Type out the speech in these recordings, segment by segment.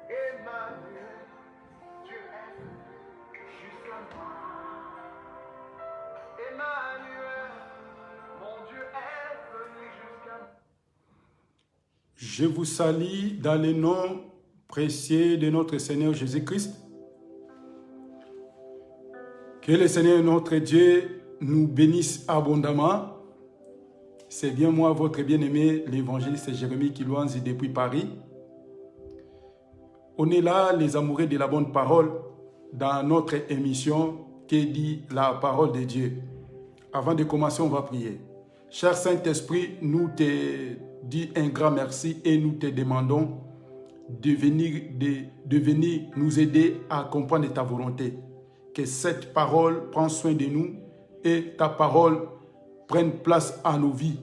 Emmanuel, Dieu est jusqu'à moi. Emmanuel, mon Dieu est venu jusqu'à moi. Je vous salue dans le nom précieux de notre Seigneur Jésus-Christ. Que le Seigneur notre Dieu nous bénisse abondamment. C'est bien moi, votre bien-aimé, l'évangéliste Jérémie Kilouanzi depuis Paris. On est là, les amoureux de la bonne parole, dans notre émission qui dit la parole de Dieu. Avant de commencer, on va prier. Cher Saint-Esprit, nous te disons un grand merci et nous te demandons de venir nous aider à comprendre ta volonté. Que cette parole prenne soin de nous et ta parole prenne place à nos vies.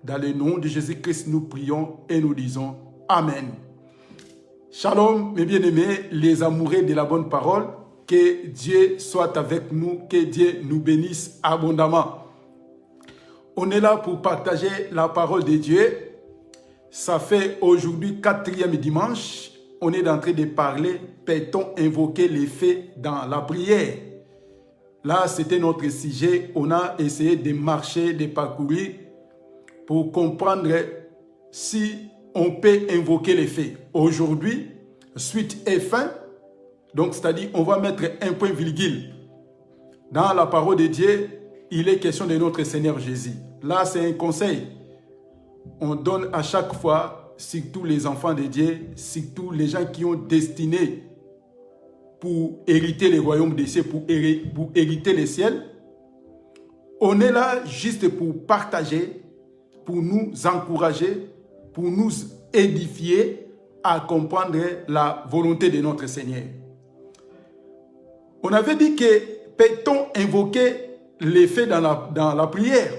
Dans le nom de Jésus-Christ, nous prions et nous disons Amen. Shalom, mes bien-aimés, les amoureux de la bonne parole. Que Dieu soit avec nous, que Dieu nous bénisse abondamment. On est là pour partager la parole de Dieu. Ça fait aujourd'hui 4e dimanche. On est en train de parler, peut-on invoquer les faits dans la prière? Là, c'était notre sujet. On a essayé de marcher, de parcourir pour comprendre si on peut invoquer les faits. Aujourd'hui, suite et fin, donc c'est-à-dire on va mettre un point virgule. Dans la parole de Dieu, il est question de notre Seigneur Jésus. Là, c'est un conseil. On donne à chaque fois, surtout les enfants de Dieu, surtout les gens qui ont destiné pour hériter le royaume des cieux, pour hériter les ciels. On est là juste pour partager, pour nous encourager, pour nous édifier à comprendre la volonté de notre Seigneur. On avait dit que peut-on invoquer les faits dans la prière?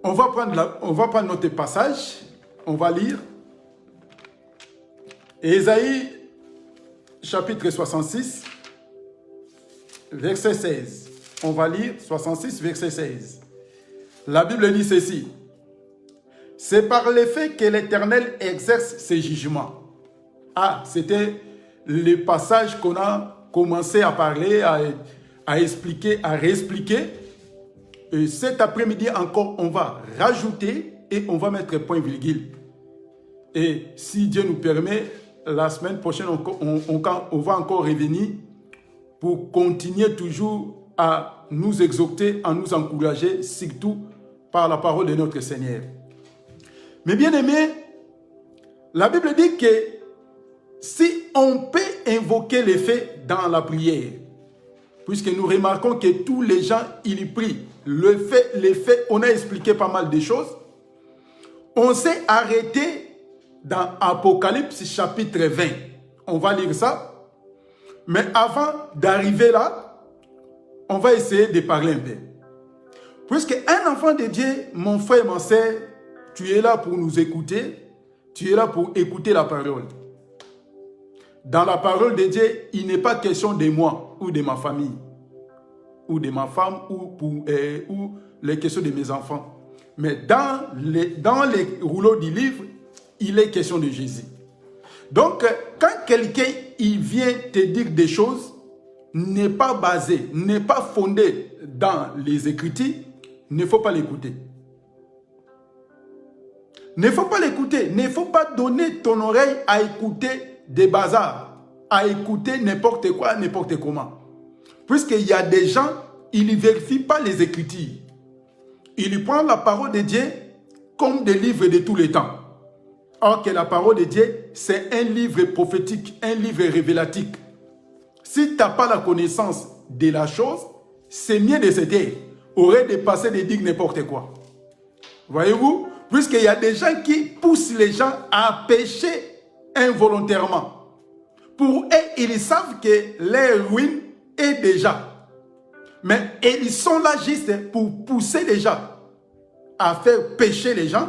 On va prendre notre passage, on va lire. Ésaïe, chapitre 66, verset 16. On va lire 66, verset 16. La Bible dit ceci. C'est par les faits que l'Éternel exerce ses jugements. Ah, c'était le passage qu'on a commencé à parler, à expliquer, à réexpliquer. Et cet après-midi encore, on va rajouter et on va mettre point virgule. Et si Dieu nous permet, la semaine prochaine, on va encore revenir pour continuer toujours à nous exhorter, à nous encourager, surtout par la parole de notre Seigneur. Mais bien aimé, la Bible dit que si on peut invoquer les faits dans la prière, puisque nous remarquons que tous les gens, ils prient. Les faits, on a expliqué pas mal de choses. On s'est arrêté dans Apocalypse chapitre 20. On va lire ça. Mais avant d'arriver là, on va essayer de parler un peu. Puisque un enfant de Dieu, mon frère, ma soeur, tu es là pour nous écouter. Tu es là pour écouter la parole. Dans la parole de Dieu, il n'est pas question de moi ou de ma famille, ou de ma femme, ou les questions de mes enfants. Mais dans les rouleaux du livre, il est question de Jésus. Donc, quand quelqu'un il vient te dire des choses, n'est pas basé, n'est pas fondé dans les Écritures, il ne faut pas l'écouter. Il ne faut pas l'écouter. Il ne faut pas donner ton oreille à écouter des bazars, à écouter n'importe quoi, n'importe comment. Puisqu'il y a des gens, ils ne vérifient pas les Écritures. Ils prennent la parole de Dieu comme des livres de tous les temps. Or que la parole de Dieu, c'est un livre prophétique, un livre révélatif. Si tu n'as pas la connaissance de la chose, c'est mieux de se taire. Aurait de passer de dire n'importe quoi. Voyez-vous? Puisqu'il y a des gens qui poussent les gens à pécher involontairement. Pour eux, ils savent que leur ruine est déjà. Mais ils sont là juste pour pousser les gens à faire pécher les gens,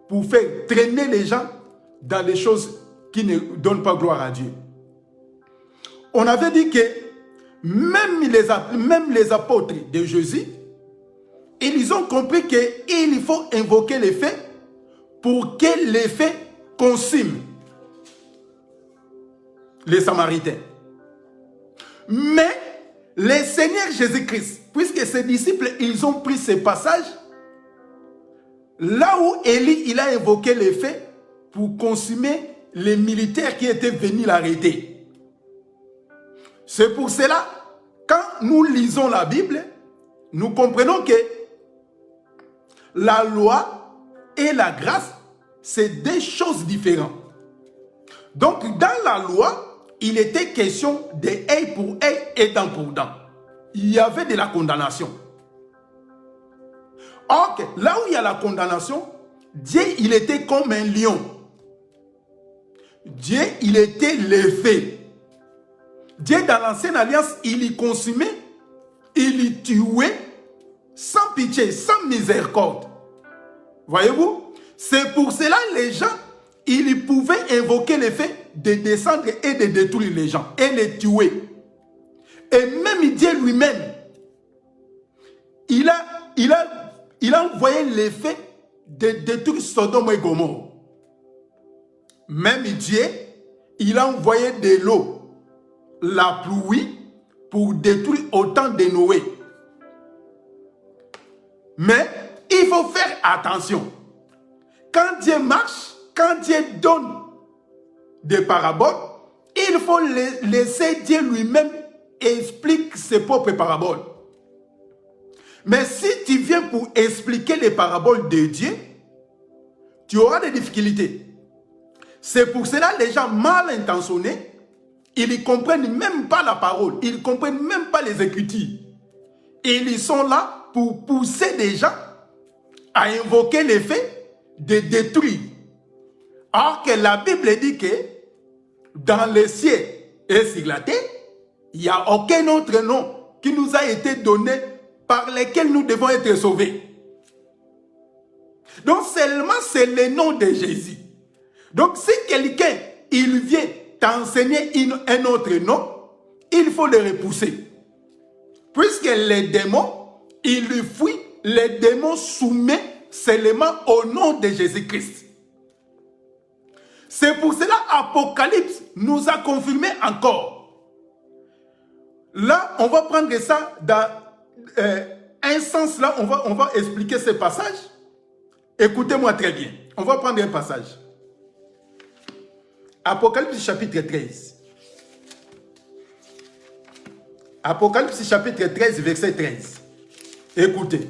pour faire traîner les gens dans les choses qui ne donnent pas gloire à Dieu. On avait dit que même les apôtres de Jésus, ils ont compris qu'il faut invoquer les faits pour que l'effet consume les Samaritains. Mais le Seigneur Jésus-Christ, puisque ses disciples, ils ont pris ce passage, là où Élie, il a invoqué l'effet pour consumer les militaires qui étaient venus l'arrêter. C'est pour cela, quand nous lisons la Bible, nous comprenons que la loi et la grâce, c'est deux choses différentes. Donc, dans la loi, il était question de œil pour œil et dent pour dent. Il y avait de la condamnation. Or, là où il y a la condamnation, Dieu, il était comme un lion. Dieu, il était l'effet. Dieu, dans l'ancienne alliance, il y consumait, il y tuait, sans pitié, sans miséricorde. Voyez-vous? C'est pour cela les gens, ils pouvaient invoquer l'effet de descendre et de détruire les gens et les tuer. Et même Dieu lui-même, il a envoyé l'effet de détruire Sodome et Gomorrhe. Même Dieu, il a envoyé de l'eau, la pluie, pour détruire autant de Noé. Mais il faut faire attention. Quand Dieu marche, quand Dieu donne des paraboles, il faut laisser Dieu lui-même expliquer ses propres paraboles. Mais si tu viens pour expliquer les paraboles de Dieu, tu auras des difficultés. C'est pour cela que les gens mal intentionnés, ils ne comprennent même pas la parole, ils ne comprennent même pas les Écritures. Ils sont là pour pousser des gens à invoquer l'effet de détruire. Alors que la Bible dit que dans les cieux et sur la terre, il n'y a aucun autre nom qui nous a été donné par lequel nous devons être sauvés. Donc seulement c'est le nom de Jésus. Donc si quelqu'un, il vient t'enseigner un autre nom, il faut le repousser. Puisque les démons, ils lui fuient, les démons soumettent seulement au nom de Jésus-Christ. C'est pour cela Apocalypse nous a confirmé encore. Là, on va prendre ça dans un sens, là, on va expliquer ce passage. Écoutez-moi très bien. On va prendre un passage. Apocalypse chapitre 13. Apocalypse chapitre 13, verset 13. Écoutez.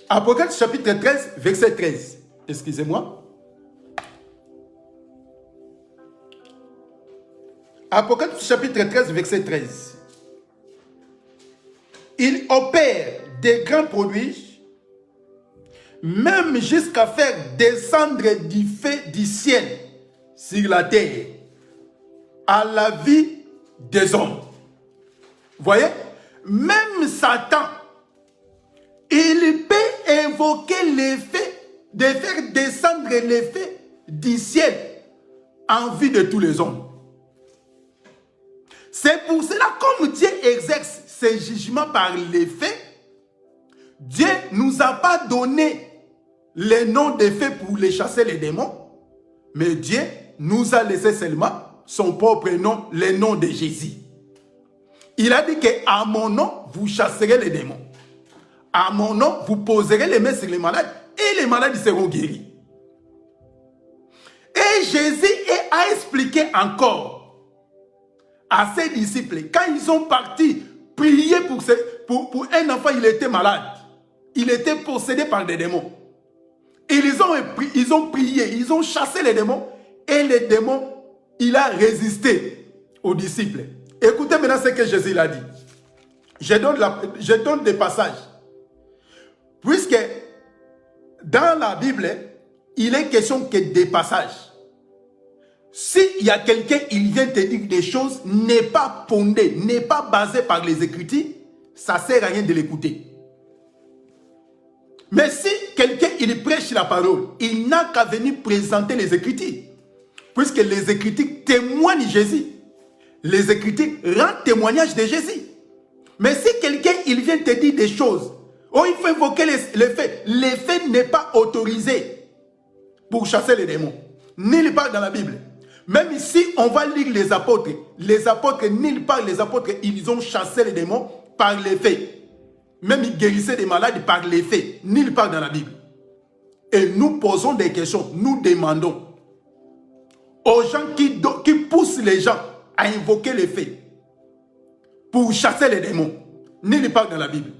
Apocalypse chapitre 13, verset 13. Excusez-moi. Apocalypse chapitre 13, verset 13. Il opère des grands prodiges, même jusqu'à faire descendre du feu du ciel sur la terre, à la vie des hommes. Vous voyez? Même Satan, il peut invoquer l'effet de faire descendre l'effet du ciel en vue de tous les hommes. C'est pour cela, comme Dieu exerce ses jugements par l'effet, Dieu ne nous a pas donné les noms des faits pour les chasser les démons, mais Dieu nous a laissé seulement son propre nom, le nom de Jésus. Il a dit qu'à mon nom, vous chasserez les démons. À mon nom, vous poserez les mains sur les malades et les malades seront guéris. Et Jésus a expliqué encore à ses disciples, quand ils sont partis prier pour un enfant, il était malade. Il était possédé par des démons. Et ils ont prié, ils ont chassé les démons. Et les démons, il a résisté aux disciples. Écoutez maintenant ce que Jésus a dit. Je donne des passages. Puisque dans la Bible, il est question que des passages. S'il y a quelqu'un, il vient te dire des choses, n'est pas fondé, n'est pas basé par les Écritures, ça ne sert à rien de l'écouter. Mais si quelqu'un, il prêche la parole, il n'a qu'à venir présenter les Écritures. Puisque les Écritures témoignent Jésus. Les Écritures rendent témoignage de Jésus. Mais si quelqu'un, il vient te dire des choses Oh, il faut invoquer les faits. Les faits n'est pas autorisé pour chasser les démons. Nulle part dans la Bible. Même ici, on va lire les apôtres. Les apôtres, nulle part, les apôtres, ils ont chassé les démons par les faits. Même ils guérissaient des malades par les faits. Nulle part dans la Bible. Et nous posons des questions. Nous demandons aux gens qui poussent les gens à invoquer les faits pour chasser les démons. Nulle part dans la Bible.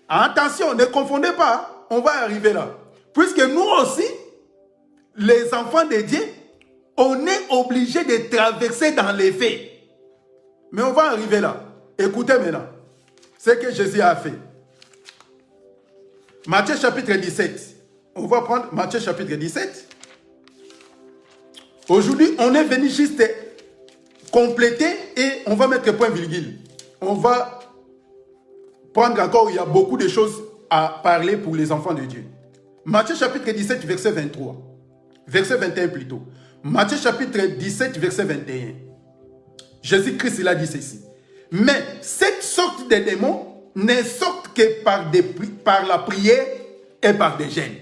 Attention, ne confondez pas. On va arriver là. Puisque nous aussi, les enfants de Dieu, on est obligé de traverser dans les faits. Mais on va arriver là. Écoutez maintenant ce que Jésus a fait. Matthieu chapitre 17. On va prendre Matthieu chapitre 17. Aujourd'hui, on est venu juste compléter et on va mettre point virgule. On va prendre encore, il y a beaucoup de choses à parler pour les enfants de Dieu. Matthieu chapitre 17, verset 23. Verset 21 plutôt. Matthieu chapitre 17, verset 21. Jésus-Christ, il a dit ceci. Mais cette sorte de démons ne sortent que par la prière et par des jeûnes.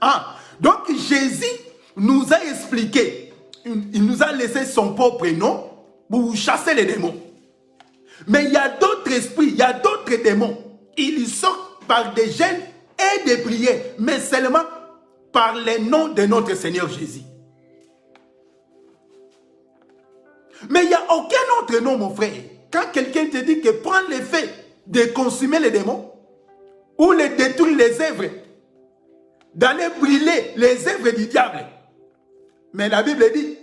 Ah, donc Jésus nous a expliqué, il nous a laissé son propre nom pour chasser les démons. Mais il y a d'autres esprits, il y a d'autres démons. Ils sortent par des jeûnes et des prières, mais seulement par le nom de notre Seigneur Jésus. Mais il n'y a aucun autre nom, mon frère. Quand quelqu'un te dit que prends le fait de consumer les démons, ou de détruire les œuvres, d'aller brûler les œuvres du diable. Mais la Bible dit,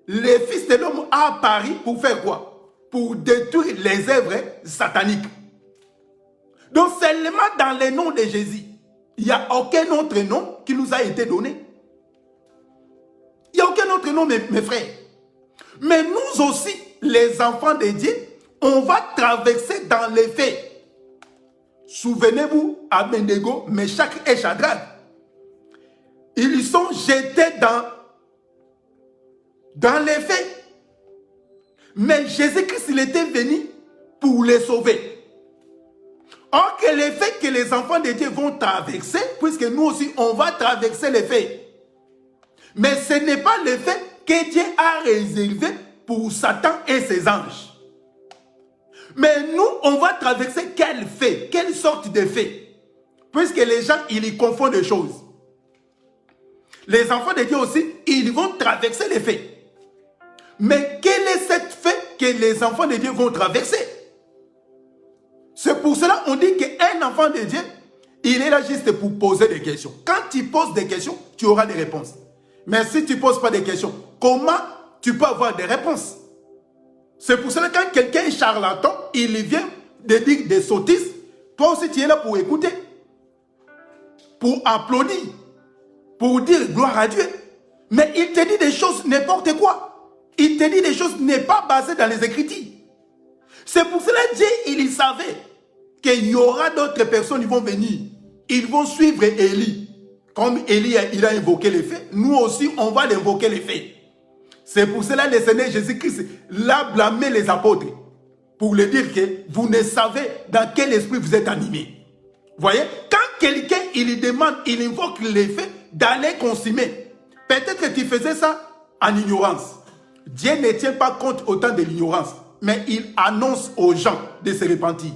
le Fils de l'homme a apparu pour faire quoi? Pour détruire les œuvres sataniques. Donc seulement dans le nom de Jésus, il n'y a aucun autre nom qui nous a été donné. Il n'y a aucun autre nom, mes frères. Mais nous aussi, les enfants de Dieu, on va traverser dans les faits. Souvenez-vous, Abednego, Meshach et Shadrach, ils sont jetés dans les faits. Mais Jésus-Christ, il était venu pour les sauver. Or que les faits que les enfants de Dieu vont traverser, puisque nous aussi, on va traverser les faits. Mais ce n'est pas les faits que Dieu a réservé pour Satan et ses anges. Mais nous, on va traverser quel fait, quelle sorte de fait. Puisque les gens, ils y confondent des choses. Les enfants de Dieu aussi, ils vont traverser les faits. Mais quel est cette fait que les enfants de Dieu vont traverser? C'est pour cela qu'on dit qu'un enfant de Dieu, il est là juste pour poser des questions. Quand tu poses des questions, tu auras des réponses. Mais si tu ne poses pas des questions, comment tu peux avoir des réponses? C'est pour cela que quand quelqu'un est charlatan, il vient de dire des sottises. Toi aussi, tu es là pour écouter, pour applaudir, pour dire gloire à Dieu. Mais il te dit des choses n'importe quoi. Il te dit des choses n'est pas basées dans les Écritures. C'est pour cela que Dieu, il savait qu'il y aura d'autres personnes qui vont venir. Ils vont suivre Élie. Comme Élie, il a invoqué les faits, nous aussi, on va invoquer les faits. C'est pour cela que le Seigneur Jésus-Christ l'a blâmé les apôtres. Pour leur dire que vous ne savez dans quel esprit vous êtes animés. Voyez, quand quelqu'un, il demande, il invoque les faits d'aller consommer. Peut-être que tu faisais ça en ignorance. Dieu ne tient pas compte autant de l'ignorance. Mais il annonce aux gens de se repentir.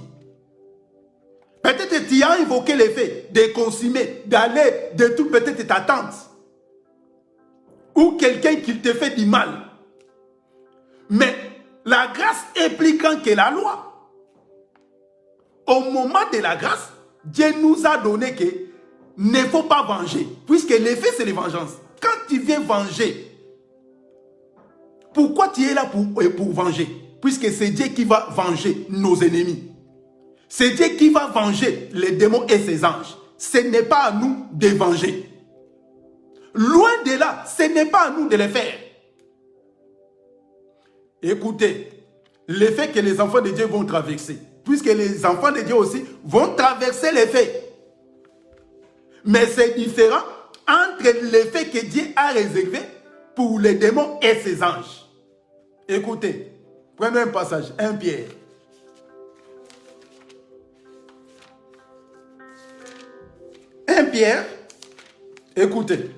Peut-être que tu as invoqué les faits de consommer, d'aller de tout peut-être ta tante. Ou quelqu'un qui te fait du mal. Mais la grâce est plus grande que la loi. Au moment de la grâce, Dieu nous a donné que ne faut pas venger. Puisque l'effet, c'est les vengeances. Quand tu viens venger, pourquoi tu es là pour venger? Puisque c'est Dieu qui va venger nos ennemis. C'est Dieu qui va venger les démons et ses anges. Ce n'est pas à nous de venger. Loin de là, ce n'est pas à nous de le faire. Écoutez, l'effet que les enfants de Dieu vont traverser, puisque les enfants de Dieu aussi vont traverser les faits. Mais c'est différent entre l'effet que Dieu a réservé pour les démons et ses anges. Écoutez, prenons un passage, 1 Pierre. 1 Pierre, écoutez.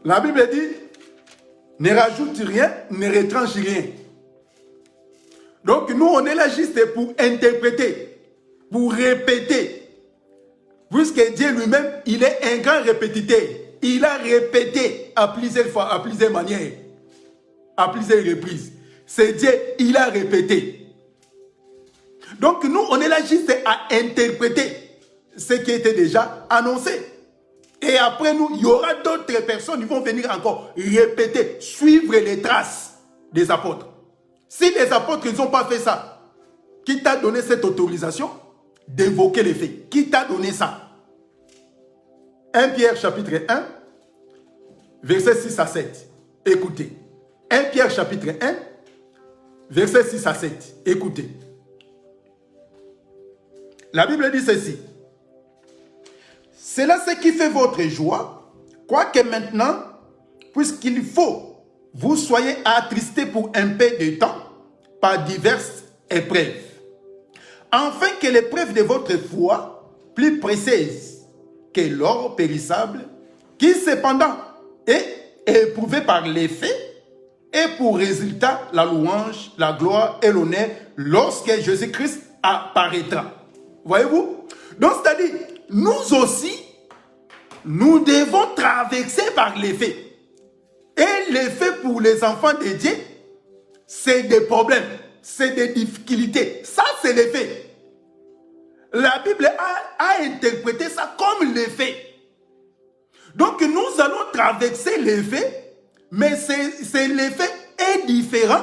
La Bible dit, ne rajoute rien, ne retranche rien. Donc nous, on est là juste pour interpréter, pour répéter. Puisque Dieu lui-même, il est un grand répétiteur. Il a répété à plusieurs fois, à plusieurs manières, à plusieurs reprises. C'est Dieu, il a répété. Donc nous, on est là juste à interpréter ce qui était déjà annoncé. Et après nous, il y aura d'autres personnes qui vont venir encore répéter, suivre les traces des apôtres. Si les apôtres n'ont pas fait ça, qui t'a donné cette autorisation d'évoquer les faits? Qui t'a donné ça? 1 Pierre chapitre 1, verset 6 à 7. Écoutez. 1 Pierre chapitre 1, verset 6 à 7. Écoutez. La Bible dit ceci. C'est là ce qui fait votre joie, quoique maintenant, puisqu'il faut, vous soyez attristés pour un peu de temps par diverses épreuves, afin que l'épreuve de votre foi, plus précise que l'or périssable, qui cependant est éprouvé par les faits, et pour résultat la louange, la gloire et l'honneur lorsque Jésus-Christ apparaîtra. Voyez-vous? Donc, c'est-à-dire, nous aussi, nous devons traverser par les faits. Et les faits pour les enfants de Dieu, c'est des problèmes, c'est des difficultés. Ça, c'est les faits. La Bible a interprété ça comme les faits. Donc, nous allons traverser les faits, mais c'est l'effet est différent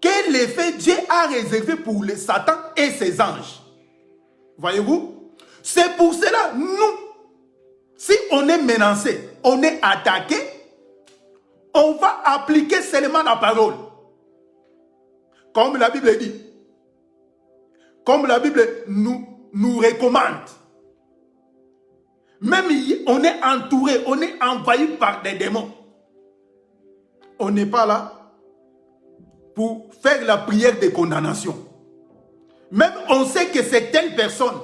que l'effet Dieu a réservé pour les Satan et ses anges. Voyez-vous? C'est pour cela, nous, si on est menacé, on est attaqué, on va appliquer seulement la parole. Comme la Bible dit. Comme la Bible nous recommande. Même on est entouré, on est envahi par des démons. On n'est pas là pour faire la prière de condamnation. Même on sait que c'est telle personne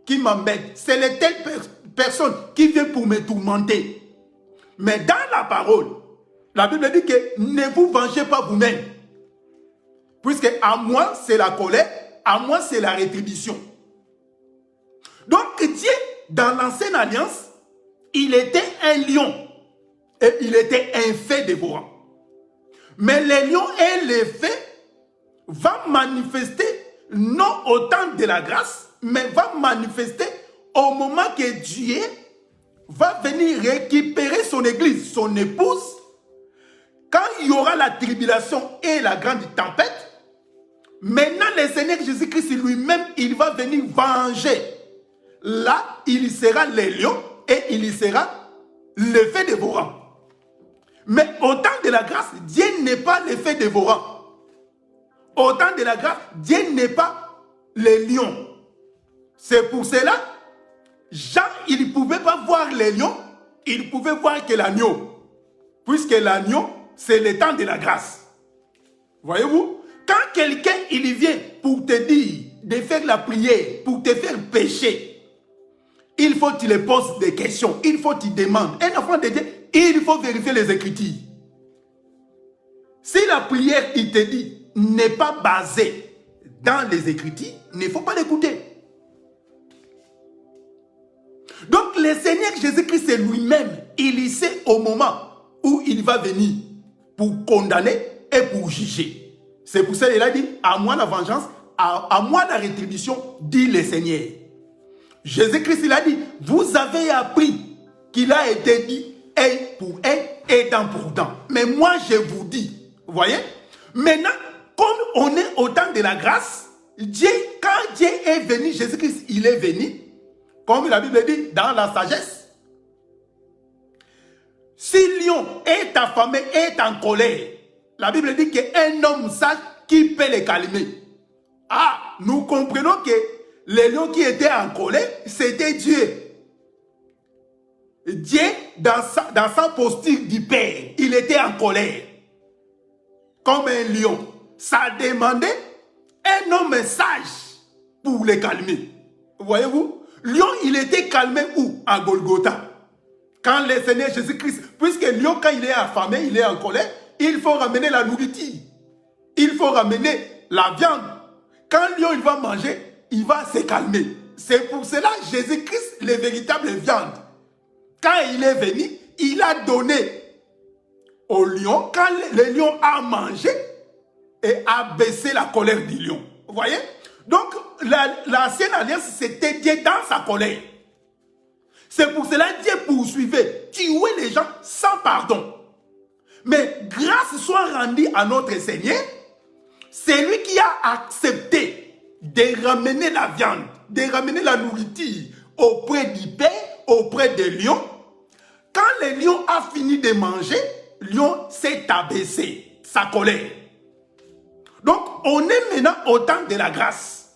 qui m'embête, c'est telle personne qui vient pour me tourmenter. Mais dans la parole, la Bible dit que ne vous vengez pas vous-même. Puisque à moi c'est la colère, à moi c'est la rétribution. Donc Dieu, dans l'ancienne alliance, il était un lion et il était un fait dévorant. Mais les lions et les faits vont manifester non au temps de la grâce, mais va manifester au moment que Dieu va venir récupérer son église, son épouse. Quand il y aura la tribulation et la grande tempête, maintenant le Seigneur Jésus-Christ lui-même, il va venir venger. Là, il sera le lion et il sera le fait dévorant. Mais au temps de la grâce, Dieu n'est pas le fait dévorant. Au temps de la grâce, Dieu n'est pas le lion. C'est pour cela, Jean, il ne pouvait pas voir les lions, il pouvait voir que l'agneau. Puisque l'agneau, c'est le temps de la grâce. Voyez-vous? Quand quelqu'un, il vient pour te dire de faire la prière, pour te faire pécher, il faut que tu lui poses des questions, il faut que tu demandes. Un enfant de Dieu, il faut vérifier les Écritures. Si la prière, il te dit, n'est pas basée dans les Écritures, il ne faut pas l'écouter. Donc le Seigneur Jésus-Christ c'est lui-même, il sait au moment où il va venir pour condamner et pour juger. C'est pour ça qu'il a dit, à moi la vengeance, à moi la rétribution, dit le Seigneur. Jésus-Christ il a dit, vous avez appris qu'il a été dit, un pour un et dent pour dent. Mais moi je vous dis, vous voyez, maintenant, comme on est au temps de la grâce, Dieu, quand Dieu est venu, Jésus-Christ il est venu, comme la Bible dit, dans la sagesse. Si lion est affamé, est en colère, la Bible dit qu'un homme sage qui peut le calmer. Ah, nous comprenons que les lions qui étaient en colère, c'était Dieu. Dieu, dans sa posture du Père, il était en colère. Comme un lion. Ça demandait un homme sage pour le calmer. Voyez-vous? Lion, il était calmé où? À Golgotha. Quand le Seigneur Jésus-Christ, puisque lion, quand il est affamé, il est en colère, il faut ramener la nourriture. Il faut ramener la viande. Quand lion, il va manger, il va se calmer. C'est pour cela Jésus-Christ, les véritables viandes. Quand il est venu, il a donné au lion, quand le lion a mangé et a baissé la colère du lion. Vous voyez? Donc, l'ancienne alliance, c'était Dieu dans sa colère. C'est pour cela que Dieu poursuivait, tuait les gens sans pardon. Mais grâce soit rendue à notre Seigneur, c'est lui qui a accepté de ramener la viande, de ramener la nourriture auprès du Père, auprès des lions. Quand le lion a fini de manger, le lion s'est abaissé, sa colère. Donc, on est maintenant au temps de la grâce.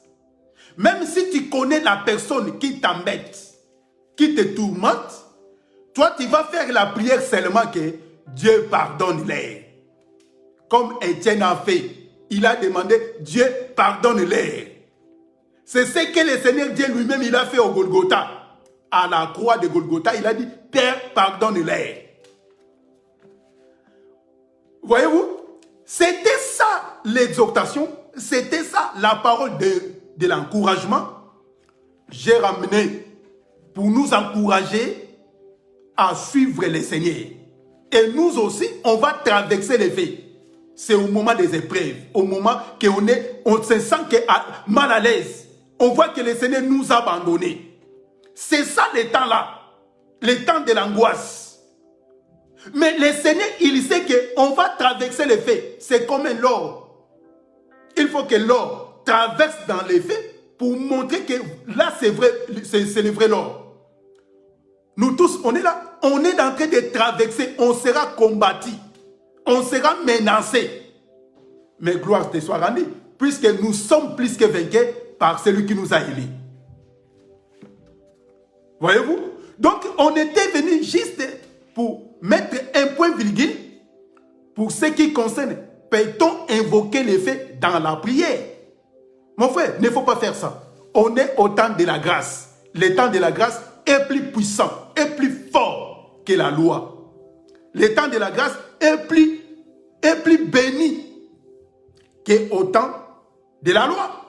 Même si tu connais la personne qui t'embête, qui te tourmente, toi, tu vas faire la prière seulement que Dieu pardonne-les. Comme Étienne a fait, il a demandé, Dieu pardonne-les. C'est ce que le Seigneur Dieu lui-même, il a fait au Golgotha. À la croix de Golgotha, il a dit, Père, pardonne-les. Voyez-vous, c'était ça l'exhortation, c'était ça la parole de l'encouragement. J'ai ramené pour nous encourager à suivre le Seigneur. Et nous aussi, on va traverser les faits. C'est au moment des épreuves, au moment on se sent mal à l'aise. On voit que le Seigneur nous a abandonnés. C'est ça le temps-là, le temps de l'angoisse. Mais le Seigneur, il sait qu'on va traverser les faits. C'est comme l'or. Il faut que l'or traverse dans les faits pour montrer que là, c'est vrai, c'est le vrai l'or. Nous tous, on est là, on est en train de traverser, on sera combattu, on sera menacé. Mais gloire te soit rendue, puisque nous sommes plus que vainqueurs par celui qui nous a élus. Voyez-vous? Donc, on était venu juste pour mettre un point virgule pour ce qui concerne, peut-on invoquer les faits dans la prière? Mon frère, il ne faut pas faire ça. On est au temps de la grâce. Le temps de la grâce est plus puissant, est plus fort que la loi. Le temps de la grâce est plus béni qu'au temps de la loi.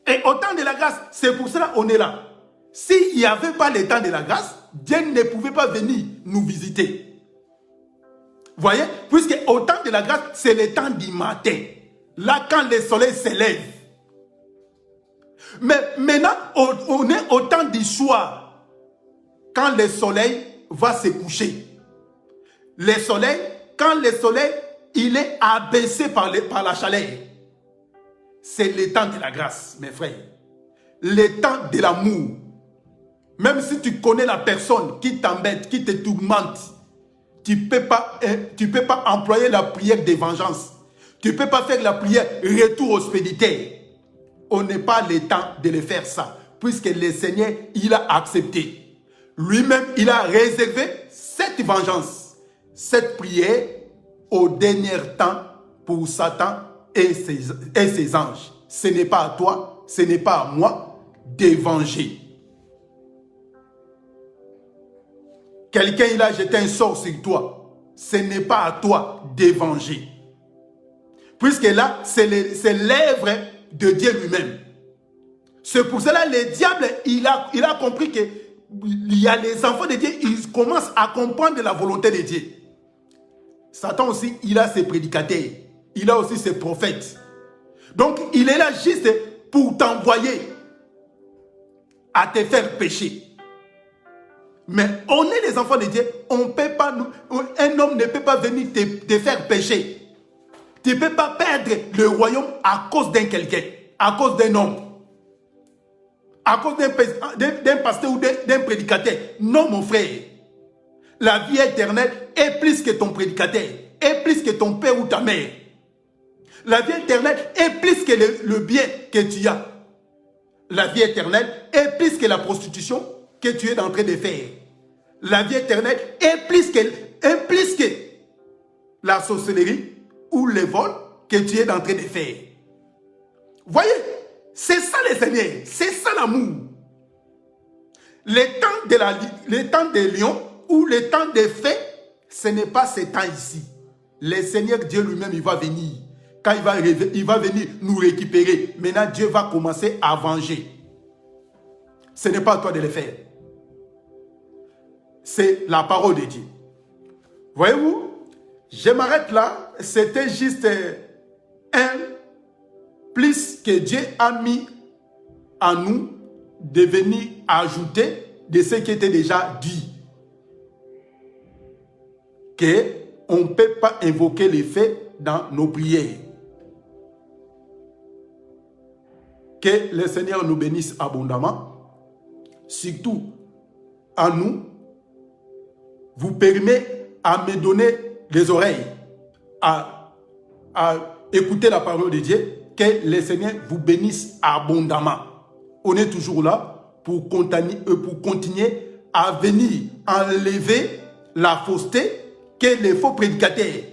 Et au temps de la grâce, c'est pour cela qu'on est là. S'il n'y avait pas le temps de la grâce, Dieu ne pouvait pas venir nous visiter. Voyez, puisque au temps de la grâce, c'est le temps du matin. Là, quand le soleil s'élève. Mais maintenant, on est au temps du soir. Quand le soleil va se coucher. Le soleil, quand le soleil, il est abaissé par la chaleur. C'est le temps de la grâce, mes frères. Le temps de l'amour. Même si tu connais la personne qui t'embête, qui te tourmente, tu ne peux pas employer la prière de vengeance. Tu ne peux pas faire la prière retour au spéditaire. On n'est pas le temps de le faire ça. Puisque le Seigneur, il a accepté. Lui-même, il a réservé cette vengeance, cette prière au dernier temps pour Satan et ses anges. Ce n'est pas à toi, ce n'est pas à moi de venger. Quelqu'un, il a jeté un sort sur toi. Ce n'est pas à toi de venger. Puisque là, c'est l'œuvre de Dieu lui-même. C'est pour cela que le diable, il a compris que il y a les enfants de Dieu, ils commencent à comprendre la volonté de Dieu. Satan aussi, il a ses prédicateurs. Il a aussi ses prophètes. Donc, il est là juste pour t'envoyer à te faire pécher. Mais on est les enfants de Dieu. On peut pas, un homme ne peut pas venir te faire pécher. Tu ne peux pas perdre le royaume à cause d'un quelqu'un, à cause d'un homme, à cause d'un pasteur ou d'un prédicateur. Non, mon frère. La vie éternelle est plus que ton prédicateur, est plus que ton père ou ta mère. La vie éternelle est plus que le bien que tu as. La vie éternelle est plus que la prostitution que tu es en train de faire. La vie éternelle est plus que la sorcellerie ou le vol que tu es en train de faire. Voyez, c'est ça le Seigneur, c'est ça l'amour. les temps des lions ou les temps des faits, ce n'est pas ces temps ici. Le Seigneur Dieu lui-même, il va venir. Quand il va venir nous récupérer, maintenant Dieu va commencer à venger. Ce n'est pas à toi de le faire. C'est la parole de Dieu. Voyez-vous, je m'arrête là. C'était juste un plus que Dieu a mis à nous de venir ajouter de ce qui était déjà dit. Qu'on ne peut pas invoquer les faits dans nos prières. Que le Seigneur nous bénisse abondamment. Surtout à nous, vous permet à me donner les oreilles, à écouter la parole de Dieu. Que le Seigneur vous bénisse abondamment. On est toujours là pour continuer à venir enlever la fausseté que les faux prédicateurs,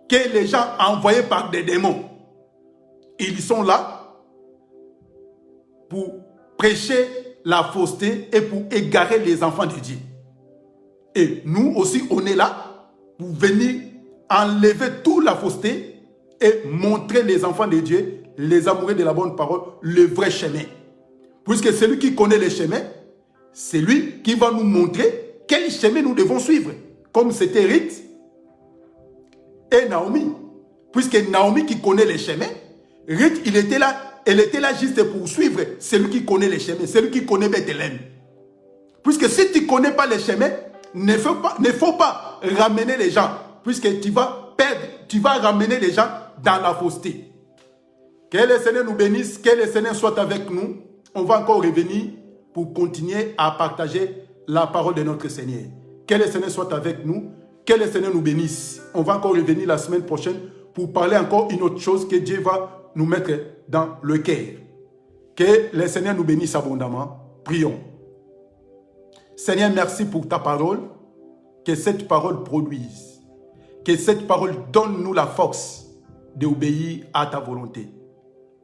que les gens envoyés par des démons, ils sont là pour prêcher la fausseté et pour égarer les enfants de Dieu. Et nous aussi, on est là pour venir enlever toute la fausseté et montrer les enfants de Dieu, les amoureux de la bonne parole, le vrai chemin. Puisque celui qui connaît le chemin, c'est lui qui va nous montrer quel chemin nous devons suivre. Comme c'était Ruth et Naomi. Puisque Naomi qui connaît les chemins, Ruth, elle était là juste pour suivre celui qui connaît les chemins, celui qui connaît Bethléem. Puisque si tu ne connais pas les chemins, ne faut pas ramener les gens. Puisque tu vas perdre, tu vas ramener les gens dans la fausseté. Que le Seigneur nous bénisse, que le Seigneur soit avec nous. On va encore revenir pour continuer à partager la parole de notre Seigneur. Que le Seigneur soit avec nous, que le Seigneur nous bénisse. On va encore revenir la semaine prochaine pour parler encore une autre chose que Dieu va nous mettre dans le cœur. Que le Seigneur nous bénisse abondamment. Prions. Seigneur, merci pour ta parole. Que cette parole produise. Que cette parole donne-nous la force d'obéir à ta volonté.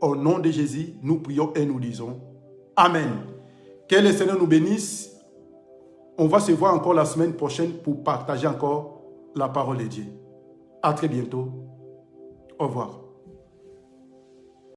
Au nom de Jésus, nous prions et nous disons Amen. Que le Seigneur nous bénisse. On va se voir encore la semaine prochaine pour partager encore la parole de Dieu. À très bientôt. Au revoir.